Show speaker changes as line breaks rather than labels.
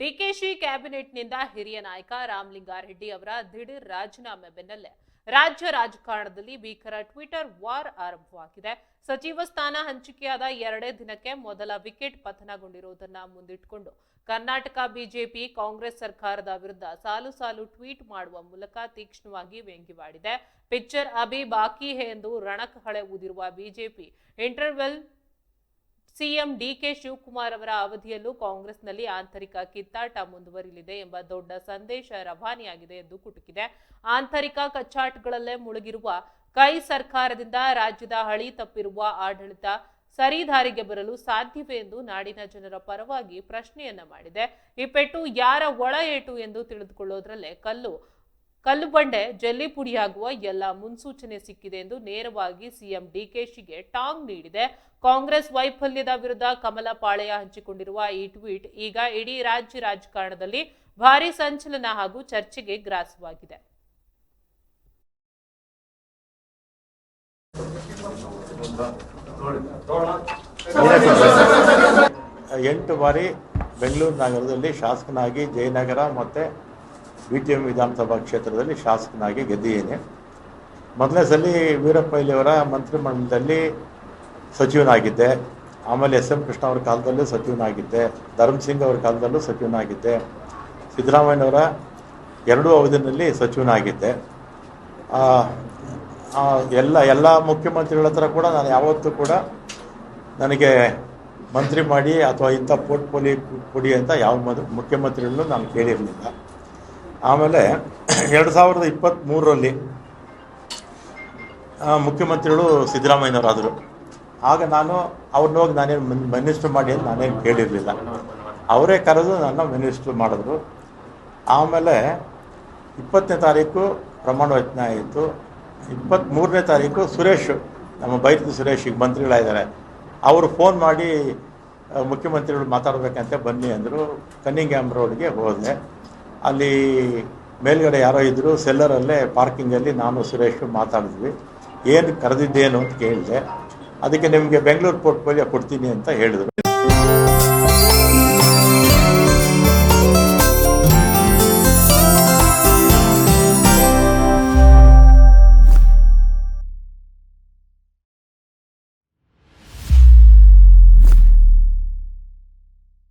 ಡಿಕೆಶಿ ಕ್ಯಾಬಿನೆಟ್ನಿಂದ ಹಿರಿಯ ನಾಯಕ ರಾಮಲಿಂಗಾರೆಡ್ಡಿ ಅವರ ದಿಢೀರ್ ರಾಜೀನಾಮೆ ಬೆನ್ನಲ್ಲೇ ರಾಜ್ಯ ರಾಜಕಾರಣದಲ್ಲಿ ಭೀಕರ ಟ್ವಿಟರ್ ವಾರ್ ಆರಂಭವಾಗಿದೆ. ಸಚಿವ ಸ್ಥಾನ ಹಂಚಿಕೆಯಾದ 2 ದಿನಕ್ಕೆ ಮೊದಲ ವಿಕೆಟ್ ಪತನಗೊಂಡಿರುವುದನ್ನ ಮುಂದಿಟ್ಟುಕೊಂಡು ಕರ್ನಾಟಕ ಬಿಜೆಪಿ ಕಾಂಗ್ರೆಸ್ ಸರ್ಕಾರದ ವಿರುದ್ಧ ಸಾಲು ಟ್ವೀಟ್ ಮಾಡುವ ಮೂಲಕ ತೀಕ್ಷ್ಣವಾಗಿ ವ್ಯಂಗ್ಯವಾಡಿದೆ. ಪಿಕ್ಚರ್ ಅಭಿ ಬಾಕಿ ಹೇ ಎಂದು ರಣಕಹಳೆ ಊದಿರುವ BJP interval CM DK Shivakumar ಅವರ ಅವಧಿಯಲ್ಲೂ ಕಾಂಗ್ರೆಸ್ನಲ್ಲಿ ಆಂತರಿಕ ಕಿತ್ತಾಟ ಮುಂದುವರಿಯಲಿದೆ ಎಂಬ ದೊಡ್ಡ ಸಂದೇಶ ರವಾನೆಯಾಗಿದೆ ಎಂದು ಕುಟುಕಿದೆ. ಆಂತರಿಕ ಕಚ್ಚಾಟಗಳಲ್ಲೇ ಮುಳುಗಿರುವ ಕೈ ಸರ್ಕಾರದಿಂದ ರಾಜ್ಯದ ಹಳಿ ತಪ್ಪಿರುವ ಆಡಳಿತ ಸರಿದಾರಿಗೆ ಬರಲು ಸಾಧ್ಯವೇ ಎಂದು ನಾಡಿನ ಜನರ ಪರವಾಗಿ ಪ್ರಶ್ನೆಯನ್ನ ಮಾಡಿದೆ. ಈ ಪೆಟ್ಟು ಯಾರ ಒಳ ಏಟು ಎಂದು ತಿಳಿದುಕೊಳ್ಳೋದ್ರಲ್ಲೇ ಕಲ್ಲು ಬಂಡೆ ಜಲ್ಲಿ ಪುಡಿಯಾಗುವ ಎಲ್ಲ ಮುನ್ಸೂಚನೆ ಸಿಕ್ಕಿದೆ ಎಂದು ನೇರವಾಗಿ ಸಿಎಂ ಡಿಕೆಶಿಗೆ ಟಾಂಗ್ ನೀಡಿದೆ. ಕಾಂಗ್ರೆಸ್ ವೈಫಲ್ಯದ ವಿರುದ್ಧ ಕಮಲ ಪಾಳೆಯ ಹಂಚಿಕೊಂಡಿರುವ ಈ ಟ್ವೀಟ್ ಈಗ ಇಡೀ ರಾಜ್ಯ ರಾಜಕಾರಣದಲ್ಲಿ ಭಾರೀ ಸಂಚಲನ ಹಾಗೂ ಚರ್ಚೆಗೆ ಗ್ರಾಸವಾಗಿದೆ.
ಎಂಟು ಬಾರಿ ಬೆಂಗಳೂರು ನಗರದಲ್ಲಿ ಶಾಸಕನಾಗಿ ಜಯನಗರ ಮತ್ತು BTM ವಿಧಾನಸಭಾ ಕ್ಷೇತ್ರದಲ್ಲಿ ಶಾಸಕನಾಗಿ ಗೆದ್ದಿದ್ದೇನೆ. ಮೊದಲನೇ ಸಲ ವೀರಪ್ಪ ಮೊಯ್ಲಿಯವರ ಮಂತ್ರಿಮಂಡಲದಲ್ಲಿ ಸಚಿವನಾಗಿದ್ದೆ. ಆಮೇಲೆ SM ಕೃಷ್ಣ ಅವರ ಕಾಲದಲ್ಲೂ ಸಚಿವನಾಗಿದ್ದೆ. ಧರ್ಮಸಿಂಗ್ ಅವರ ಕಾಲದಲ್ಲೂ ಸಚಿವನಾಗಿದ್ದೆ. ಸಿದ್ದರಾಮಯ್ಯನವರ 2 ಅವಧಿಯಲ್ಲಿ ಸಚಿವನಾಗಿದ್ದೆ. ಎಲ್ಲ ಮುಖ್ಯಮಂತ್ರಿಗಳ ಹತ್ರ ಕೂಡ ನಾನು ಯಾವತ್ತೂ ಕೂಡ ನನಗೆ ಮಂತ್ರಿ ಮಾಡಿ ಅಥವಾ ಇಂಥ ಪೋರ್ಟ್ಫೋಲಿಯೋ ಕೊಡಿ ಅಂತ ಯಾವ ಮುಖ್ಯಮಂತ್ರಿಗಳನ್ನು ನಾನು ಕೇಳಿರಲಿಲ್ಲ. ಆಮೇಲೆ 2023ರಲ್ಲಿ ಮುಖ್ಯಮಂತ್ರಿಗಳು ಸಿದ್ದರಾಮಯ್ಯನವರಾದರು. ಆಗ ನಾನು ಅವ್ರನ್ನ ಹೋಗಿ ನಾನೇನು ಮಿನಿಸ್ಟ್ರ್ ಮಾಡಿ ಅಂತ ನಾನೇನು ಕೇಳಿರಲಿಲ್ಲ. ಅವರೇ ಕರೆದು ನನ್ನ ಮಿನಿಸ್ಟ್ರ್ ಮಾಡಿದ್ರು. ಆಮೇಲೆ 20ನೇ ತಾರೀಕು ಪ್ರಮಾಣ ವಚನ ಆಯಿತು. 23ನೇ ತಾರೀಕು ಸುರೇಶ್, ನಮ್ಮ ಬೈರತಿ ಸುರೇಶ್ ಈಗ ಮಂತ್ರಿಗಳಾಗಿದ್ದಾರೆ, ಅವರು ಫೋನ್ ಮಾಡಿ ಮುಖ್ಯಮಂತ್ರಿಗಳು ಮಾತಾಡಬೇಕಂತೆ ಬನ್ನಿ ಅಂದರು. ಕನ್ನಿಂಗ್ಯಾಮ್ ರೋಡ್ಗೆ ಹೋದೆ. ಅಲ್ಲಿ ಮೇಲ್ಗಡೆ ಯಾರೋ ಇದ್ದರು, ಸೆಲ್ಲರಲ್ಲೇ ಪಾರ್ಕಿಂಗಲ್ಲಿ ನಾನು ಸುರೇಶ್ ಮಾತಾಡಿದ್ವಿ. ಏನು ಕರೆದಿದ್ದೇನು ಅಂತ ಕೇಳಿದೆ. ಅದಕ್ಕೆ ನಿಮಗೆ ಬೆಂಗಳೂರು ಪೋರ್ಟ್ಫೋಲಿಯೋ ಕೊಡ್ತೀನಿ ಅಂತ ಹೇಳಿದರು.